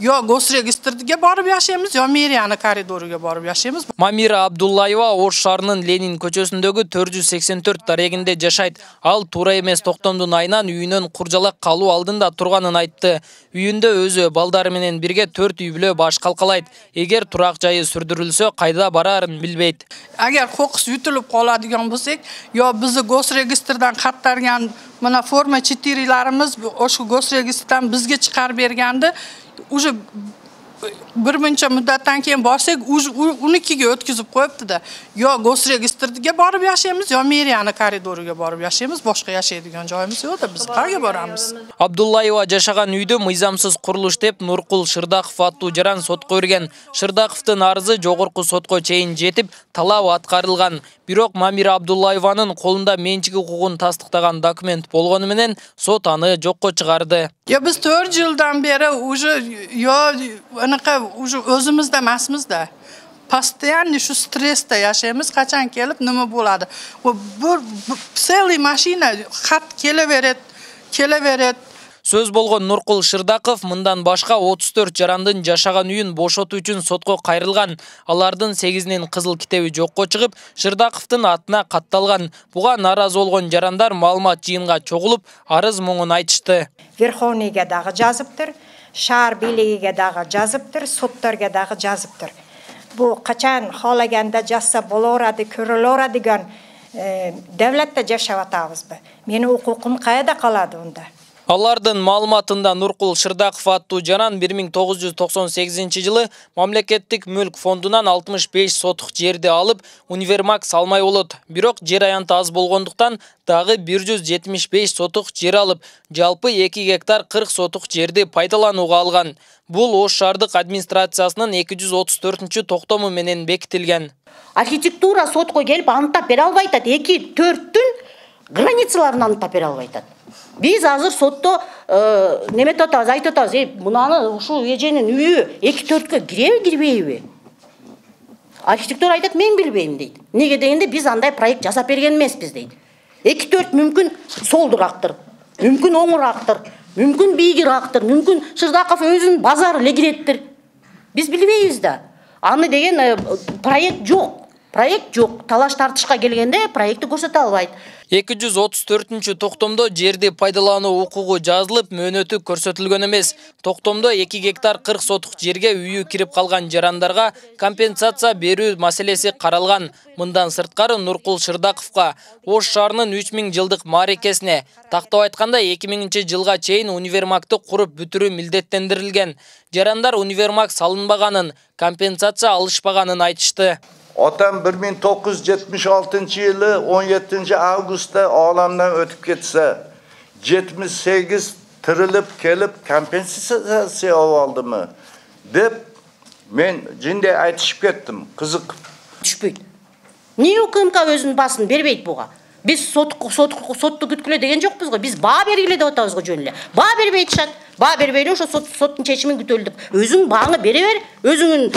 yo госрегистрге барып яшайбыз, yo мэрияны коридоруга барып яшайбыз. Мамира Абдуллаева Ош шаарынын Ленин көчөсүндөгү 484 дарегинде жашайт. Ал туура эмес токтомдун айынан үйүнөн куржалак калуу алдында турганын айтты. Үйүндө өзү балдары менен бирге 4 үй бүлө баш калкалайт. Эгер турак жайы сүрдүрүлсө кайда барарын билбейт. Agar qo'qis yutilib qoladigan bo'lsak, yo bizni gosregistrdan qaytargan mana forma 4larimiz o'sha gosregistrdan bizga chiqarib bergandi. Уже bir muncha muddatdan keyin borsak, unikiga o'tkazib qo'yibdi-da. Yo gosregistrga borib yashaymiz, yo meriyani koridoriga borib yashaymiz, boshqa yashaydigan joyimiz yo'q-da, biz qayerga boramiz? Абдуллаева жашаган үйдө мыйзамсыз курулуш деп Нуркул Шырдаков аттуу жаран сотко берген. Шырдаковдун арызы жогорку сотко чейин жетип, талап аткарылган. Бирок Мамира Абдуллаеванын колунда менчик укугун тастыктаган документ болгону менен сот аны жокко чыгарды. Ya biz 4 yıldan beri уже özümüzde emasmizda. Постоянно shu stressda yashaymiz, qachon kelib nima bo'ladi. Bu целый mashina xat kelaveradi. Сөз болгон Нуркул Шырдаков мындан башка 34 жарандын жашаган үйүн бошотуу үчүн сотко кайрылган. Алардын 8-нин кызыл китеби жокко чыгып, Шырдаковдун атына катталган. Буга наразы болгон жарандар маалымат жыйынга чогулуп, арыз моңун айтышты. Верховныйга дагы жазыптыр, шаар бийлигиге дагы жазыптыр, соттарга дагы жазыптыр. Бу качан халаганда жазса болорады, көрөлөрө деген давлатта жашап атабызбы? Менин укукум кайда калады онда? Алардын маалыматында Нуркул Шырдаков аттуу жаран 1998-жылы мамлекеттик мүлк фондунан 65 сотук жерди алып, универмаг салмай болот. Бирок жер аянты аз болгондуктан дагы 175 сотук жер алып, жалпы 2 гектар 40 сотук жерди пайдаланууга алган. Бул Ош шаардык администрациясынын 234 токтому менен бекитилген. Архитектура сотко келип анықтап бере албайт, 2-4-түн границаларын анықтап бере албайт. Biz azır sotto nemet ataz, ayt ataz, bunаны ушул эженин үйү 2-4-кө кирбейби? Архитектор айтат, мен билбейм дейт. Неге дегенде биз андай проект жасап берген эмеспиз дейт. 2-4 мүмкүн солдурактыр, мүмкүн оңурактыр, мүмкүн бийигирактыр, мүмкүн Шырдаков өзүнүн базары эле киреттир. Биз билбейбиз да. Аны деген проект жок. Проект жок. Талаш тартышка келгенде проектти көрсөтө албайт. 234 токтомдо жерди пайдалануу укугу жазылып, мөөнөтү көрсөтүлгөн эмес. Токтомдо 2 гектар 40 сотук жерге үйү кирип калган жарандарга компенсация берүү маселеси каралган. Мындан сырткары Нуркул Шырдаковго Ош шаарынын 3000 жылдык мааракесине, тактап айтканда 2000-жылга чейин универмагды куруп бүтүрүү милдеттендирилген. Жарандар универмаг салынбаганын, компенсация алышпаганын айтышты. Otam 1976 yılı 17 Ağustos'ta olamdan ötüp gitse 78 tırılıp gelip kompensasiya aldı mı dep men jinde aytışıp kettim, kızık. Düşpeyt. Niye UKMK özünün basını berбейт буга? Biz sottu kütküle degen jokpuz go. Biz baa bергиле деп атабыз го жөн эле. Баа бербей атышат. Баа бербейли ошо соттун чечимин күтөлү деп. Өзүң бааңы бере бер, өзүңүн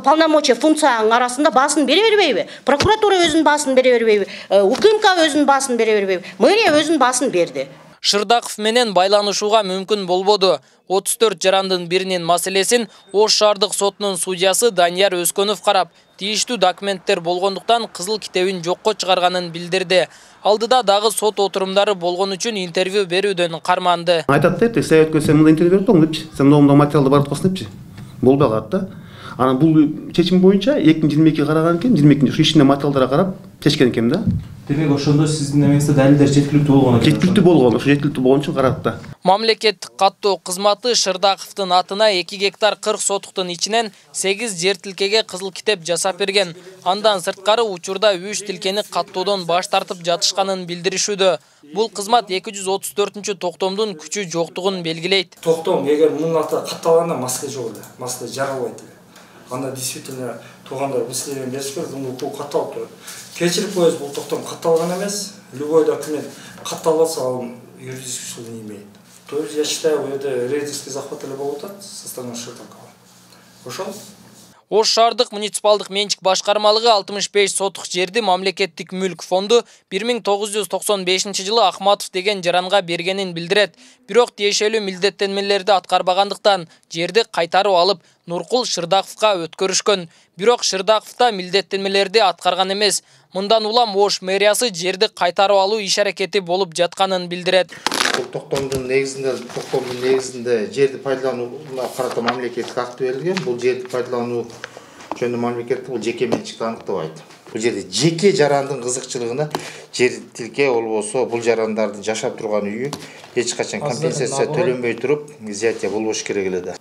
полномочия функцияң арасында баасын бере бербейби? Прокуратура өзүнүн баасын бере бербейби? УКМК өзүнүн баасын бере бербейби? Мэрия өзүнүн баасын берди. Шырдаков менен байланышууга мүмкүн болбоду. 34 жарандын биринин маселесин Ош шаардык сотунун судьясы Данияр Өскөнов карап, тийиштүү документтер болгондуктан кызыл китебин жокко чыгарганын билдирди. Алдыда дагы сот отурумдары болгон үчүн интервью берүүдөн карманды. Айтат да, совет көсөм мында интервью берип тургум депчи. Сен номдо материалды барып косын депчи. Болбой калат да. Анан бул чечим боюнча 2022 караган экен, 22 ишине материалдара карап чечкен экен да. Демек ошондо сиздин эмеңизде далилдер жеткиликтүү болгон экен. Жеткиликтүү болгон, ошо жеткиликтүү болгон үчүн карап да. Мамлекеттик каттоо кызматы Шырдаковдун атына 2 гектар 40 сотуктун ичинен 8 жер тилкеге кызыл китеп жасап берген. Андан сырткары учурда 3 тилкени каттоодон баш тартып жатышканын билдиришүүдө. Бул кызмат 234 токтомдун күчү жоктугун белгилейт. Токтом эгер мунун аты катталганда маска жок эле, маска жаралбайт эле. Анда действительно туугандар мисилерин беришпер, бул катталып турат. Кечирип коебуз, бул токтом катталган эмес. Любой документ катталбаса ал юридический силу не имеет. То есть я считаю, это рейдерский захват эле болуп атат со стороны Шырдакова. Ошол Ош шаардык муниципалдык менчик башкармалыгы 65 сотук жерди мамлекеттик мүлк фонду 1995 жылы Ахматов деген жаранга бергенин билдирет. Бирок тиешелүү милдеттенмелерди аткарбагандыктан жерди кайтарып алып Нуркул Шырдаковго өткөрүшкөн. Бирок Шырдаковда милдеттенмелерди аткарган эмес. Мындан улам Ош мэриясы жерди кайтарып алуу иш-аракети болуп жатканын билдирет. Бұл тоқтамдың негізінде жерді пайдалануына қарата мемлекеттік акт берілген. Бұл жерді пайдалану жөнінде мемлекеттік бұл жеке меншікті анықтабайды. Бұл жерде жеке жарандың қызықшылығына жерділке ол болса бұл жарандардың жашап тұрған үйі ешқашан компенсация төленбей тұрып изъятие болуш керек эле.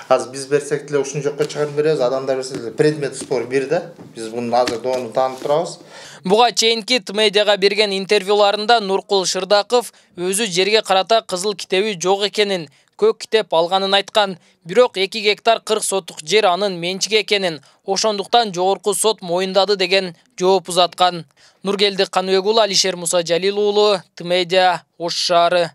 Аз біз берсек деле ушуну жокко чыгарып беребиз, адамдар берсе предмет спор бирди. Биз муну азыр доonu таанып турабыз. Буга чейинки медиага берген интервьюларында Нуркул Шырдаков өзү жерге карата кызыл китеби жок экенин, көк китеп алганын айткан. Бирок 2 гектар 40 сотук жер анын менчиги экенин, ошондуктан жогорку сот моюндады деген жооп узаткан. Нургелди Каныбек уулу, Алишер Муса Жалил уулу, Медиа, Ош шаары.